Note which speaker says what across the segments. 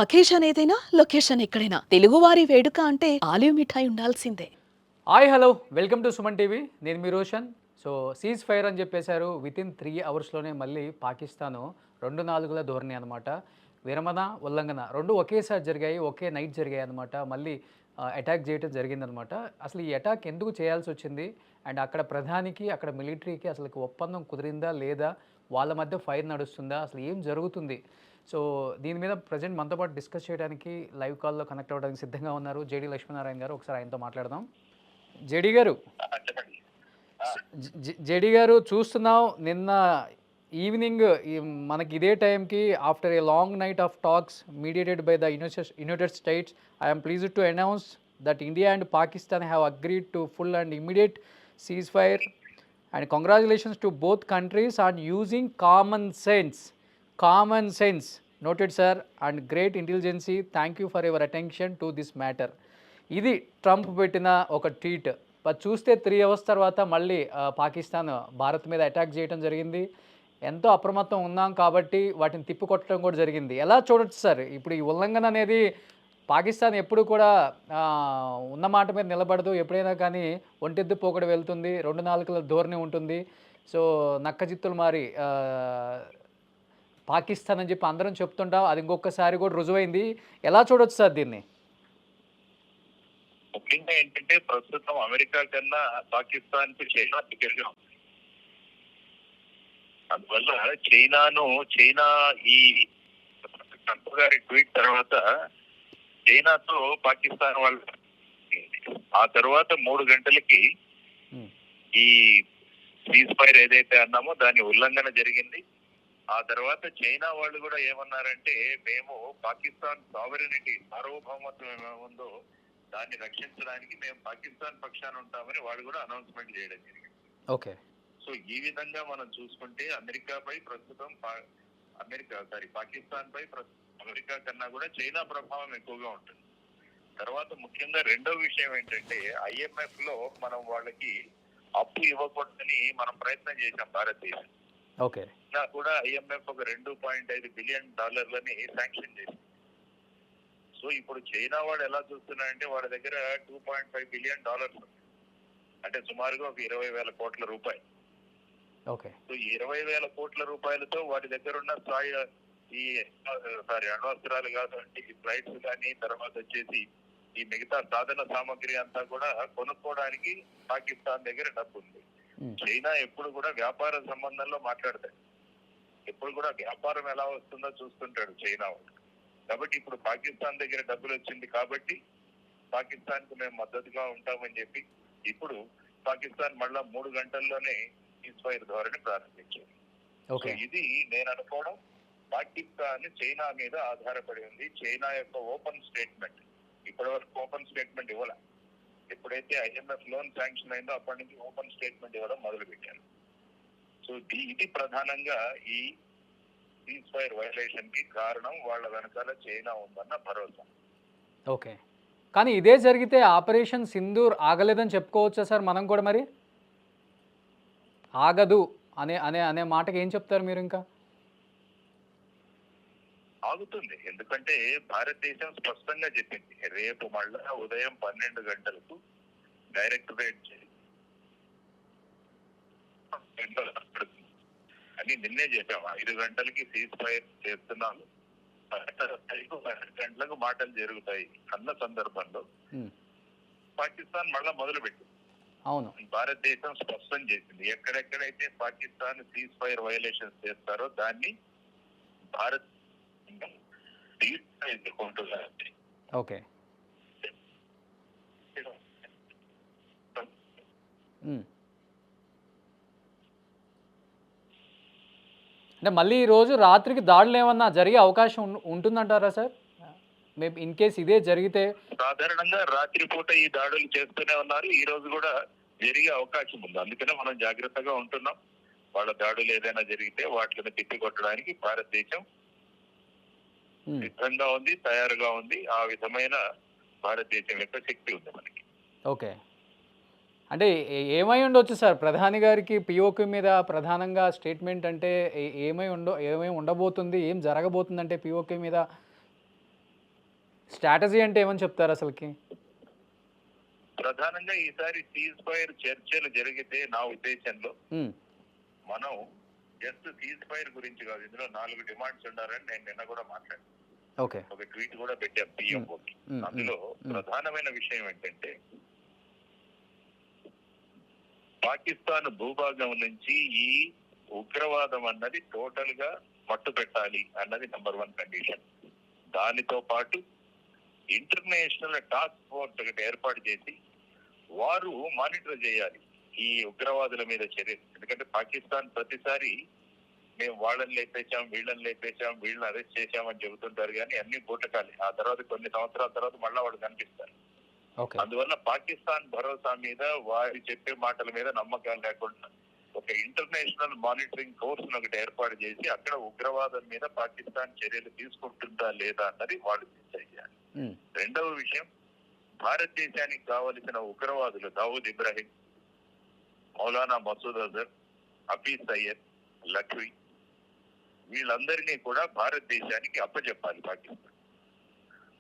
Speaker 1: Occasion ఏదైనా location ఎక్కడైనా తెలుగువారి వేడుక అంటే ఆలివ్ మిఠాయి ఉండాల్సిందే.
Speaker 2: Hi hello welcome to Suman TV. నేను మీ రోషన్. సో సీజ్ ఫైర్ అని చెప్పేశారు. వితిన్ 3 అవర్స్లోనే మళ్ళీ పాకిస్తాను 2 నాలుగుల ధోరణి అనమాట. విరమణ ఉల్లంఘన రెండు ఒకేసారి జరిగాయి, ఒకే నైట్ జరిగాయి అనమాట. మళ్ళీ అటాక్ చేయడం జరిగిందనమాట. అసలు ఈ అటాక్ ఎందుకు చేయాల్సి వచ్చింది, అండ్ అక్కడ ప్రధానికి అక్కడ మిలిటరీకి అసలు ఒప్పందం కుదిరిందా లేదా, వాళ్ళ మధ్య ఫైర్ నడుస్తుందా, అసలు ఏం జరుగుతుంది? సో దీని మీద ప్రజెంట్ మనతో పాటు డిస్కస్ చేయడానికి లైవ్ కాల్లో కనెక్ట్ అవ్వడానికి సిద్ధంగా ఉన్నారు జేడి లక్ష్మీనారాయణ గారు. ఒకసారి ఆయనతో మాట్లాడదాం. జేడి గారు,
Speaker 3: చెప్పండి.
Speaker 2: జేడి గారు చూస్తున్నాం నిన్న ఈవినింగ్ మనకి ఇదే టైంకి after a long knight of talks mediated by the United states, I'm pleased to announce that India and Pakistan have agreed to full and immediate cease fire and congratulations to both countries on using common sense noted sir and great intelligence. Thank you for your attention to this matter. ఇది Trump పెట్టిన ఒక tweet. But చూస్తే 3 hours తర్వాత మళ్ళీ పాకిస్తాన్ భారత్ మీద attack చేయడం జరిగింది. ఎంతో అప్రమత్తం ఉన్నాం కాబట్టి వాటిని తిప్పికొట్టడం కూడా జరిగింది. ఎలా చూడొచ్చు సార్ ఇప్పుడు ఈ ఉల్లంఘన అనేది? పాకిస్తాన్ ఎప్పుడు కూడా ఉన్న మాట మీద నిలబడదు. ఎప్పుడైనా కానీ ఒంటెద్దు పోకడ వెళ్తుంది, 2 నాలుకల ధోరణి ఉంటుంది. సో నక్కజిత్తులు మారి పాకిస్తాన్ అని చెప్పి అందరం చెప్తుంటాం. అది ఇంకొకసారి కూడా రుజువైంది. ఎలా చూడొచ్చు సార్ దీన్ని?
Speaker 3: ముఖ్యంగా ఏంటంటే ప్రస్తుతం అమెరికా కన్నా పాకిస్తాన్ కు చైనా దగ్గరగా ఉంది. అందువల్ల చైనా ఈ ట్రంప్ గారి ట్వీట్ తర్వాత చైనాతో పాకిస్తాన్ వాళ్ళు ఆ తర్వాత 3 గంటలకి ఈ సీజ్ ఫైర్ ఏదైతే అన్నామో దాని ఉల్లంఘన జరిగింది. ఆ తర్వాత చైనా వాళ్ళు కూడా ఏమన్నారంటే, మేము పాకిస్తాన్ సార్వభౌమత్వం ఏముందో దాన్ని రక్షించడానికి మేము పాకిస్తాన్ పక్షాన ఉంటామని వాళ్ళు కూడా అనౌన్స్మెంట్ చేయడం జరిగింది.
Speaker 2: ఓకే.
Speaker 3: సో ఈ విధంగా మనం చూసుకుంటే అమెరికాపై ప్రస్తుతం పాకిస్తాన్ పై అమెరికా కన్నా కూడా చైనా ప్రభావం ఎక్కువగా ఉంటుంది. తర్వాత ముఖ్యంగా రెండో విషయం ఏంటంటే, IMF లో మనం వాళ్ళకి అప్పు ఇవ్వకూడదని మనం ప్రయత్నం చేశాం భారతదేశం.
Speaker 2: ఓకే.
Speaker 3: కూడా IMF ఒక $2.5 బిలియన్ శాంక్షన్ చేసింది. సో ఇప్పుడు చైనా వాడు ఎలా చూస్తున్నారంటే, వాళ్ళ దగ్గర $2.5 బిలియన్ అంటే సుమారుగా ఒక 20,000 కోట్ల రూపాయలు.
Speaker 2: ఓకే.
Speaker 3: సో 20,000 కోట్ల రూపాయలతో వాటి దగ్గర ఉన్న అణ్వస్త్రాలు కాదండి, ఫ్లైట్స్ కానీ, తర్వాత వచ్చేసి ఈ మిగతా సాధన సామగ్రి అంతా కూడా కొనుక్కోవడానికి పాకిస్తాన్ దగ్గర డబ్బు ఉంది. చైనా ఎప్పుడు కూడా వ్యాపార సంబంధంలో మాట్లాడతాడు, ఎప్పుడు కూడా వ్యాపారం ఎలా వస్తుందో చూస్తుంటాడు చైనా వాడు. కాబట్టి ఇప్పుడు పాకిస్తాన్ దగ్గర డబ్బులు వచ్చింది కాబట్టి పాకిస్తాన్ కు మేము మద్దతుగా ఉంటామని చెప్పి ఇప్పుడు పాకిస్తాన్ మళ్ళా 3 గంటల్లోనే సీజ్ ఫైర్ ధోరణి ప్రారంభించింది. ఇది నేను అనుకోవడం పాకిస్తాన్ చైనా మీద ఆధారపడి ఉంది. చైనా యొక్క ఓపెన్ స్టేట్మెంట్ ఇప్పటి వరకు ఓపెన్ స్టేట్మెంట్ ఇవ్వాల. ఎప్పుడైతే IMF లోన్ శాంక్షన్ అయిందో అప్పటి నుంచి ఓపెన్ స్టేట్మెంట్ ఇవ్వడం మొదలు పెట్టారు. సో ఇది ప్రధానంగా ఈ సీజ్ ఫైర్ వైలేషన్ కి కారణం. వాళ్ళ వెనకాల చైనా ఉందన్న భరోసా.
Speaker 2: ఓకే. కానీ ఇదే జరిగితే ఆపరేషన్ సింధూర్ ఆగలేదని చెప్పుకోవచ్చా సార్ మనం కూడా? మరి ఆగదు అనే అనే అనే మాటకి ఏం చెప్తారు మీరు? ఇంకా
Speaker 3: ఆగుతుంది, ఎందుకంటే భారతదేశం స్పష్టంగా చెప్పింది, రేపు మళ్ళా ఉదయం 12 గంటలకు డైరెక్ట్ రేట్ అని నిన్నే చెప్పాము. 5 గంటలకి సీజ్ ఫైర్ చేస్తున్నాము, 12 గంటలకు మాటలు జరుగుతాయి అన్న సందర్భంలో పాకిస్తాన్ మళ్ళా మొదలు పెట్టింది.
Speaker 2: అవును,
Speaker 3: భారతదేశం స్పష్టం చేసింది, ఎక్కడెక్కడైతే పాకిస్తాన్ సీజ్ ఫైర్ వైలేషన్స్ చేస్తారో దాన్ని భారత్ ఎదుర్కొంటున్నారు.
Speaker 2: ఓకే. అంటే మళ్ళీ ఈరోజు రాత్రికి దాడులు ఏమన్నా జరిగే అవకాశం ఉంటుందంటారా సార్? మేబీ ఇన్ కేస్ ఇదే జరిగితే
Speaker 3: సాధారణంగా రాత్రిపూట ఈ దాడులు చేస్తూనే ఉన్నారు. ఈ రోజు కూడా జరిగే అవకాశం ఉంది. అందుకనే మనం జాగ్రత్తగా ఉంటున్నాం. వాళ్ళ దాడులు ఏదైనా జరిగితే వాటిని తిప్పికొట్టడానికి భారతదేశం సిద్ధంగా ఉంది, తయారుగా ఉంది. ఆ విధమైన భారతదేశం యొక్క శక్తి ఉంది మనకి.
Speaker 2: ఓకే. అంటే ఏమై ఉండొచ్చు సార్ ప్రధాని గారికి పిఓకే మీద ప్రధానంగా స్టేట్మెంట్? అంటే ఏమై ఉండబోతుంది, ఏం జరగబోతుంది అంటే పిఓకే మీద? స్ట్రాటజీ అంటే ఏమని చెప్తారు అసలుకి?
Speaker 3: ప్రధానంగా ఈసారి సీజ్ ఫైర్ చర్చలు జరిగితే నా ఉద్దేశంలో
Speaker 2: ఉమ్,
Speaker 3: మనం జస్ట్ సీజ్ ఫైర్ గురించి కాదు, ఇందులో 4 డిమాండ్స్ ఉండాలని నేను నిన్న కూడా మాట్లాడాను.
Speaker 2: ఓకే.
Speaker 3: ఒక ట్వీట్ కూడా పెట్టాం పిఎంఓకి. అందులో ప్రధానమైన విషయం ఏంటంటే పాకిస్తాన్ భూభాగం నుంచి ఈ ఉగ్రవాదం అన్నది టోటల్ గా మట్టు పెట్టాలి అన్నది నెంబర్ 1 కండిషన్. దానితో పాటు ఇంటర్నేషనల్ టాస్క్ ఫోర్స్ ఒకటి ఏర్పాటు చేసి వారు మానిటర్ చేయాలి ఈ ఉగ్రవాదుల మీద చర్యలు. ఎందుకంటే పాకిస్తాన్ ప్రతిసారి మేము వాళ్ళని లేపేశాం, వీళ్ళని అరెస్ట్ చేశామని చెబుతుంటారు, కానీ అన్ని బూటకాలి. ఆ తర్వాత కొన్ని సంవత్సరాల తర్వాత మళ్ళా వాళ్ళు కనిపిస్తారు. అందువల్ల పాకిస్తాన్ భరోసా మీద, వారి చెప్పే మాటల మీద నమ్మకాలు లేకుండా ఒక ఇంటర్నేషనల్ మానిటరింగ్ ఫోర్స్ ఒకటి ఏర్పాటు చేసి అక్కడ ఉగ్రవాదం మీద పాకిస్తాన్ చర్యలు తీసుకుంటుందా లేదా అన్నది వాళ్ళు చేయాలి. రెండవ విషయం, భారతదేశానికి కావలసిన ఉగ్రవాదులు దావూద్ ఇబ్రాహిం, మౌలానా మసూద్ అజర్, హఫీజ్ సయ్యద్, లఖ్వీ, వీళ్ళందరినీ కూడా భారతదేశానికి అప్పచెప్పాలి పాకిస్తాన్.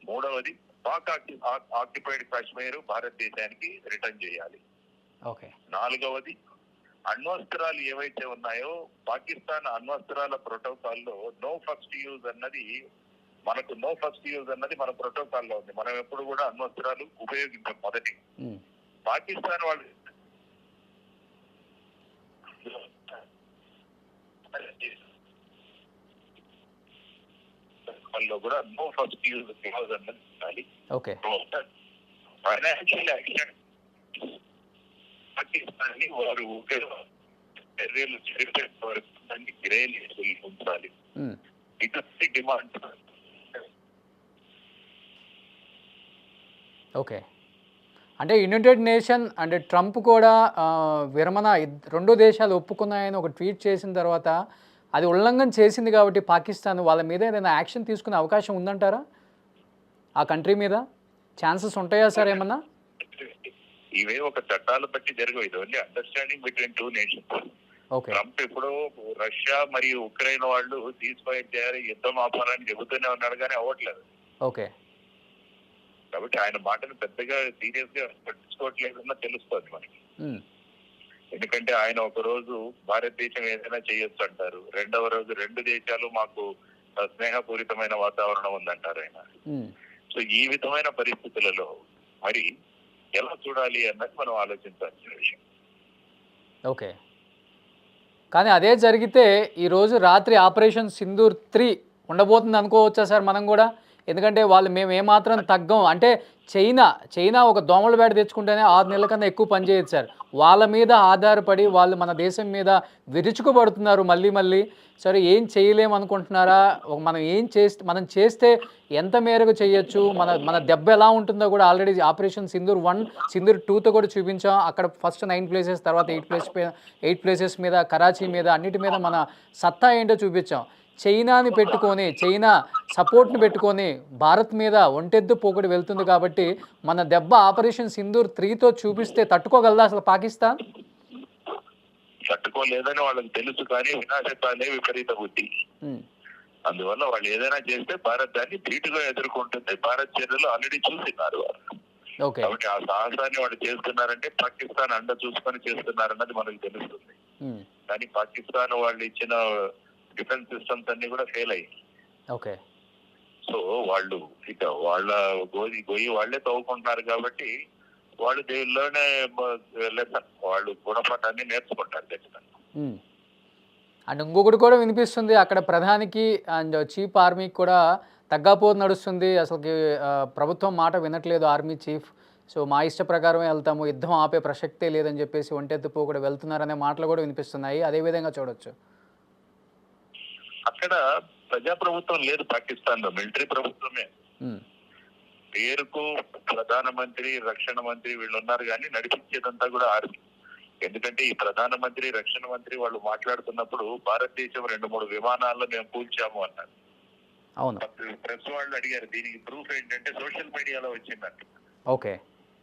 Speaker 3: మూడవది, పాక్ ఆక్యుపైడ్ కాశ్మీర్ భారతదేశానికి రిటర్న్ చేయాలి. నాలుగవది, అణ్వస్త్రాలు ఏవైతే ఉన్నాయో పాకిస్తాన్ అణ్వస్త్రాల ప్రోటోకాల్లో నో ఫస్ట్ యూజ్ అన్నది మన ప్రోటోకాల్లో ఉంది. మనం ఎప్పుడు కూడా అణ్వస్త్రాలు ఉపయోగించాం. మొదటి పాకిస్తాన్ వాళ్ళు కూడా నో ఫస్ట్ యూజ్ క్లాజ్ అన్నది ఉండాలి. ఫైనాన్షియల్ యాక్షన్ పాకిస్తాన్ ని వారు చర్యలు జరిపేంత వరకు దాన్ని గిరేలు ఉంచాలి. ఇటువంటి డిమాండ్.
Speaker 2: ఓకే. అంటే యునైటెడ్ నేషన్ అంటే ట్రంప్ కూడా విరమణ 2 దేశాలు ఒప్పుకున్నాయని ఒక ట్వీట్ చేసిన తర్వాత అది ఉల్లంఘన చేసింది కాబట్టి పాకిస్తాన్ వాళ్ళ మీద ఏదైనా యాక్షన్ తీసుకునే అవకాశం ఉందంటారా? ఆ కంట్రీ మీద ఛాన్సెస్ ఉంటాయా సార్ ఏమన్నా?
Speaker 3: ఇవే ఒక చట్టాలు బట్టి జరగవు. ఇది only understanding between 2 nations. Trump ఇప్పుడు రష్యా మరియు ఉక్రెయిన్ వాళ్ళు సీజ్-ఫైర్ చేయాలి, యుద్ధం ఆపాలని చెబుతూనే ఉన్నాడు, కానీ అవ్వట్లేదు. కాబట్టి ఆయన మాటను పెద్దగా సీరియస్ గా పట్టించుకోవట్లేదన్నా తెలుస్తుంది మనకి. ఎందుకంటే ఆయన ఒక రోజు భారతదేశం ఏదైనా చేయొచ్చు అంటారు, రెండవ రోజు 2 దేశాలు మాకు స్నేహపూరితమైన వాతావరణం ఉందంటారు ఆయన. సో ఈ విధమైన పరిస్థితులలో మరి ఎలా చూడాలి అన్నది మనం ఆలోచించాల్సిన విషయం.
Speaker 2: ఓకే. కానీ అదే జరిగితే ఈరోజు రాత్రి ఆపరేషన్ సింధూర్ 3 ఉండబోతుంది అనుకోవచ్చా సార్ మనం కూడా? ఎందుకంటే వాళ్ళు మేము ఏమాత్రం తగ్గం అంటే చైనా ఒక దోమల బ్యాట్ తెచ్చుకుంటేనే 6 నెలల కన్నా ఎక్కువ పనిచేయదు సార్. వాళ్ళ మీద ఆధారపడి వాళ్ళు మన దేశం మీద విరుచుకుపడుతున్నారు మళ్ళీ. సరే ఏం చేయలేము అనుకుంటున్నారా? మనం చేస్తే ఎంత మేరకు చేయొచ్చు, మన దెబ్బ ఎలా ఉంటుందో కూడా ఆల్రెడీ ఆపరేషన్ సింధూర్ 1, సింధూర్ 2తో కూడా చూపించాం. అక్కడ ఫస్ట్ 9 ప్లేసెస్, తర్వాత 8 ప్లేసెస్ మీద, కరాచీ మీద, అన్నిటి మీద మన సత్తా ఏంటో చూపించాం. చైనాని పెట్టుకొని, చైనా సపోర్ట్ని పెట్టుకొని భారత్ మీద ఒంటెద్దు పోకడి వెళ్తుంది కాబట్టి మన దెబ్బ ఆపరేషన్ సింధూర్ 3తో చూపిస్తే తట్టుకోగలదా అసలు పాకిస్తాన్?
Speaker 3: తట్టుకోలేదని వాళ్ళకి తెలుసు, కానీ వినాశకాలే విపరీత బుద్ధి. అందువల్ల వాళ్ళు ఏదైనా చేస్తే భారత్ దాన్ని ధీటుగా ఎదుర్కొంటుంది. భారత్ చర్యలు ఆల్రెడీ చూస్తున్నారు వాళ్ళు. కాబట్టి ఆ సాహసాన్ని వాళ్ళు చేస్తున్నారంటే పాకిస్తాన్ అండ చూసుకొని చేస్తున్నారన్నది మనకు తెలుస్తుంది. కానీ పాకిస్తాన్ వాళ్ళు ఇచ్చిన డిఫెన్స్ సిస్టమ్స్ అన్ని కూడా ఫెయిల్ అయ్యాయి. సో వాళ్ళు ఇక వాళ్ళ గొయ్యి వాళ్లే తవ్వుకుంటున్నారు కాబట్టి వాళ్ళు దేవుల్లోనే లెసన్, వాళ్ళు గుణపాఠాన్ని నేర్చుకుంటారు ఖచ్చితంగా.
Speaker 2: అండ్ ఇంకొకటి కూడా వినిపిస్తుంది, అక్కడ ప్రధానికి అండ్ చీఫ్ ఆర్మీకి కూడా తగ్గాపోతు నడుస్తుంది. అసలుకి ప్రభుత్వం మాట వినట్లేదు ఆర్మీ చీఫ్. సో మా ఇష్ట ప్రకారమే వెళ్తాము, యుద్ధం ఆపే ప్రసక్తే లేదని చెప్పేసి ఒంటెత్తుపో కూడా వెళ్తున్నారనే మాటలు కూడా వినిపిస్తున్నాయి. అదే విధంగా చూడొచ్చు.
Speaker 3: అక్కడ ప్రజాప్రభుత్వం లేదు పాకిస్తాన్ లో, మిలిటరీ ప్రభుత్వమే. పేరుకు ప్రధానమంత్రి, రక్షణ మంత్రి వీళ్ళు ఉన్నారు, కానీ నడిపించేదంతా కూడా ఆర్మీ. ఎందుకంటే ఈ ప్రధానమంత్రి, రక్షణ మంత్రి వాళ్ళు మాట్లాడుతున్నప్పుడు భారతదేశం 2-3 విమానాల్లో మేము కూల్చాము అన్నారు. ప్రెస్ వాళ్ళు అడిగారు దీనికి ప్రూఫ్ ఏంటంటే సోషల్ మీడియాలో వచ్చిందంట.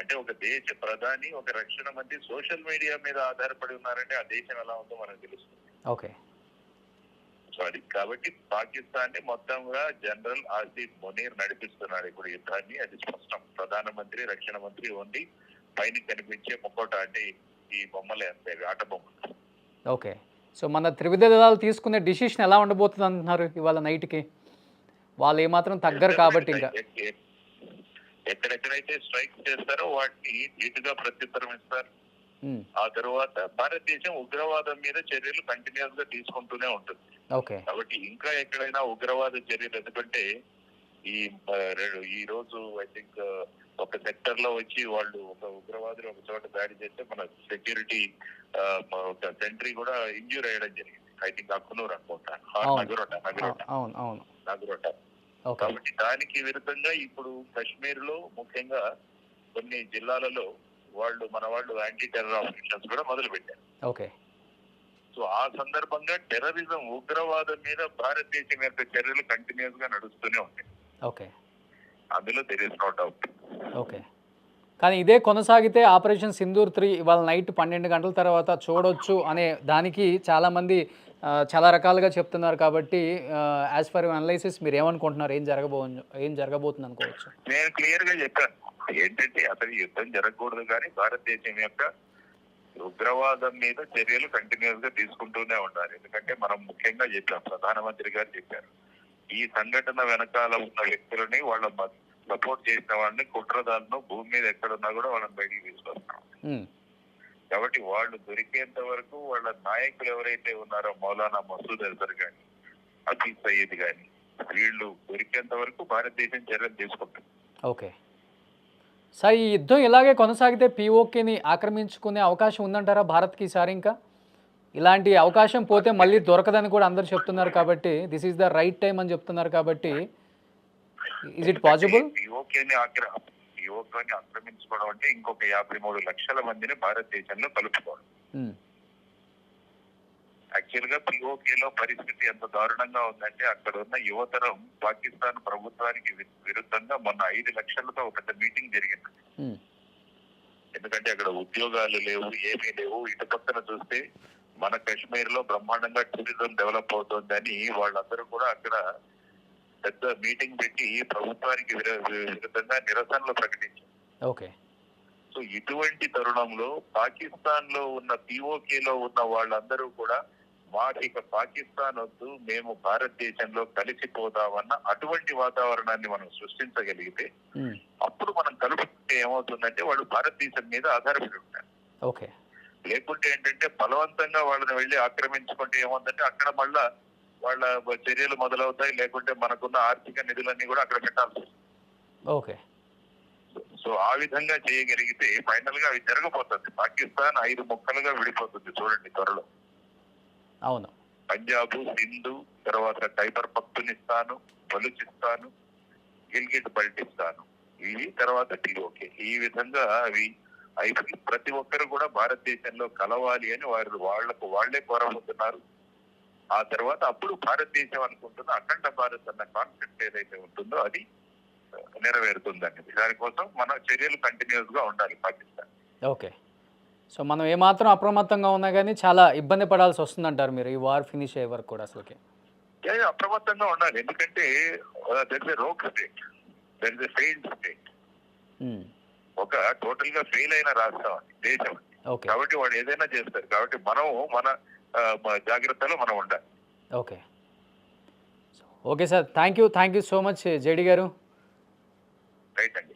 Speaker 3: అంటే ఒక దేశ ప్రధాని, ఒక రక్షణ మంత్రి సోషల్ మీడియా మీద ఆధారపడి ఉన్నారంటే ఆ దేశం ఎలా ఉందో మనకు తెలుస్తుంది. సో అది కాబట్టి పాకిస్తాన్ ని మొత్తంగా జనరల్ ఆసిఫ్ మునీర్ నడిపిస్తున్నాడు ఇప్పుడు యుద్ధాన్ని. అది స్పష్టం. ప్రధానమంత్రి, రక్షణ మంత్రి ఓన్లీ పైన కనిపించే ముక్కోట అంటే ఈ బొమ్మలే అంతే, ఆట బొమ్మలు.
Speaker 2: ఓకే. సో మన త్రివిధ దళాలు తీసుకునే డిసిషన్ ఎలా ఉండబోతుంది అంటున్నారు ఇవాళ నైట్కి? వాళ్ళు ఏమాత్రం తగ్గరు కాబట్టి ఇంకా
Speaker 3: ఎక్కడెక్కడైతే స్ట్రైక్ చేస్తారో వాటిని ధీటుగా ప్రత్యుత్తరం ఇస్తారు.
Speaker 2: ఉమ్,
Speaker 3: ఆ తర్వాత భారతదేశం ఉగ్రవాదం మీద చర్యలు కంటిన్యూస్ గా తీసుకుంటూనే ఉంటుంది.
Speaker 2: ఓకే.
Speaker 3: కాబట్టి ఇంకా ఎక్కడైనా ఉగ్రవాద చర్యలు, ఎందుకంటే ఈ ఈ రోజు ఐ థింక్ ఒక సెక్టర్ లో వచ్చి వాళ్ళు ఒక ఉగ్రవాదులు ఒక చోట దాడి చేస్తే మన సెక్యూరిటీ ఒక సెంట్రీ కూడా ఇంజ్యూర్ అయ్యడం జరిగింది. ఐ థింక్ అక్కునూరు అనుకుంటా,
Speaker 2: అవును అవును.
Speaker 3: నగరోట.
Speaker 2: ఓకే.
Speaker 3: కాబట్టి దానికి విరుద్ధంగా ఇప్పుడు కాశ్మీర్ లో ముఖ్యంగా కొన్ని జిల్లాలలో మన వాళ్ళు యాంటీ టెర్రర్ ఆపరేషన్స్ కూడా మొదలు పెట్టారు.
Speaker 2: ఓకే.
Speaker 3: సో ఆ సందర్భంగా టెర్రరిజం, ఉగ్రవాదం మీద భారతదేశం యొక్క చర్యలు కంటిన్యూస్ గా నడుస్తూనే ఉంటాయి.
Speaker 2: ఓకే.
Speaker 3: అందులో there is no doubt.
Speaker 2: Okay. కానీ ఇదే కొనసాగితే ఆపరేషన్ సింధూర్ 3 ఇవాళ నైట్ 12 గంటల తర్వాత చూడొచ్చు అనే దానికి చాలామంది చాలా రకాలుగా చెప్తున్నారు. కాబట్టి యాజ్ పర్ అనలైసిస్ మీరు ఏమనుకుంటున్నారు? ఏం జరగబోతుంది అనుకోవచ్చు?
Speaker 3: నేను క్లియర్ గా చెప్పాను ఏంటంటే అసలు యుద్ధం జరగకూడదు, కానీ భారతదేశం యొక్క ఉగ్రవాదం మీద చర్యలు కంటిన్యూస్ గా తీసుకుంటూనే ఉండాలి. ఎందుకంటే మనం ముఖ్యంగా చెప్పాం, ప్రధానమంత్రి గారు చెప్పారు, ఈ సంఘటన వెనకాల ఉన్న వ్యక్తులని, వాళ్ళ సపోర్ట్ చేసిన వాళ్ళని, కుట్రదారులను భూమి మీద ఎక్కడున్నా కూడా వాళ్ళని బయటికి తీసుకొస్తాం. కాబట్టి వాళ్ళు దొరికేంత వరకు వాళ్ళ నాయకులు ఎవరైతే ఉన్నారో మౌలానా మసూద్ అజర్ గాని, హఫీజ్ సయీద్ గాని, వీళ్ళు దొరికేంత వరకు భారతదేశం చర్యలు తీసుకుంటుంది.
Speaker 2: ఓకే సార్, ఈ యుద్ధం ఇలాగే కొనసాగితే పీఓకేని ఆక్రమించుకునే అవకాశం ఉందంటారా భారత్కి ఈసారి? ఇంకా ఇలాంటి అవకాశం పోతే మళ్ళీ దొరకదని కూడా అందరూ చెప్తున్నారు. కాబట్టి this is the right time అని చెప్తున్నారు. కాబట్టి ఈజ్ ఇట్ పాసిబుల్?
Speaker 3: పీఓకేని ఆక్రమించుకోవడం అంటే ఇంకొక 53 లక్షల మందిని భారతదేశంలో కలుపుకోవడం. యాక్చువల్ గా పీఓకేలో పరిస్థితి ఎంత దారుణంగా ఉందంటే అక్కడ ఉన్న యువతరం పాకిస్తాన్ ప్రభుత్వానికి విరుద్ధంగా మొన్న 5 లక్షలతో ఒక పెద్ద మీటింగ్ జరిగింది. ఎందుకంటే అక్కడ ఉద్యోగాలు లేవు, ఏమీ లేవు. ఇటు పక్కన చూస్తే మన కాశ్మీర్ లో బ్రహ్మాండంగా టూరిజం డెవలప్ అవుతోందని వాళ్ళందరూ కూడా అక్కడ పెద్ద మీటింగ్ పెట్టి ప్రభుత్వానికి విరుద్ధంగా నిరసనలు ప్రకటించారు.
Speaker 2: ఓకే.
Speaker 3: సో ఇటువంటి తరుణంలో పాకిస్తాన్ లో ఉన్న పీఓకేలో ఉన్న వాళ్ళందరూ కూడా మాకు పాకిస్తాన్ వద్దు, మేము భారతదేశంలో కలిసిపోదామన్న అటువంటి వాతావరణాన్ని మనం సృష్టించగలిగితే అప్పుడు మనం కలుపుకుంటే ఏమవుతుందంటే వాళ్ళు భారతదేశం మీద ఆధారపడి ఉంటారు.
Speaker 2: ఓకే.
Speaker 3: లేకుంటే ఏంటంటే బలవంతంగా వాళ్ళని వెళ్ళి ఆక్రమించుకుంటే ఏమవుతుందంటే అక్కడ మళ్ళా వాళ్ళ చర్యలు మొదలవుతాయి. లేకుంటే మనకున్న ఆర్థిక నిధులన్నీ కూడా అక్కడ పెట్టాల్సి వస్తుంది.
Speaker 2: ఓకే.
Speaker 3: సో ఆ విధంగా చేయగలిగితే ఫైనల్ గా అవి జరగబోతుంది. పాకిస్తాన్ 5 ముక్కలుగా విడిపోతుంది చూడండి త్వరలో.
Speaker 2: అవును.
Speaker 3: పంజాబ్, సింధు, తర్వాత ఖైబర్ పఖ్తూనిస్తాను, బలూచిస్తాను, గిల్గిట్ బల్టిస్తాను, ఇవి తర్వాత పీఓకే. ఈ విధంగా అవి ప్రతి ఒక్కరు కూడా భారతదేశంలో కలవాలి అని వాళ్లే కోరబోతున్నారు. ఆ తర్వాత అప్పుడు భారతదేశం అనుకుంటున్న అఖండ భారత్ అన్న కాన్సెప్ట్ ఏదైతే ఉంటుందో అది నెరవేరుతుందండి. దానికోసం మన చర్యలు కంటిన్యూస్ గా ఉండాలి పాకిస్తాన్.
Speaker 2: ఓకే. సో మనం ఏమాత్రం అప్రమత్తంగా ఉన్నా కానీ చాలా ఇబ్బంది పడాల్సి వస్తుందంటారు మీరు ఈ వార్ ఫినిష్ అయ్యే వరకు కూడా? అసలుకి
Speaker 3: అప్రమత్తంగా ఉండాలి. ఎందుకంటే there is a rogue state, there is a failed state. ఒక టోటల్ గా ఫెయిల్ అయిన రాష్ట్రం అది, దేశం. కాబట్టి వాడు ఏదైనా చేస్తారు. కాబట్టి మనం మన జాగ్రత్తలో మనం ఉండాలి.
Speaker 2: Okay. Okay sir, thank you so much JD గారు.
Speaker 3: రైట్ అండి.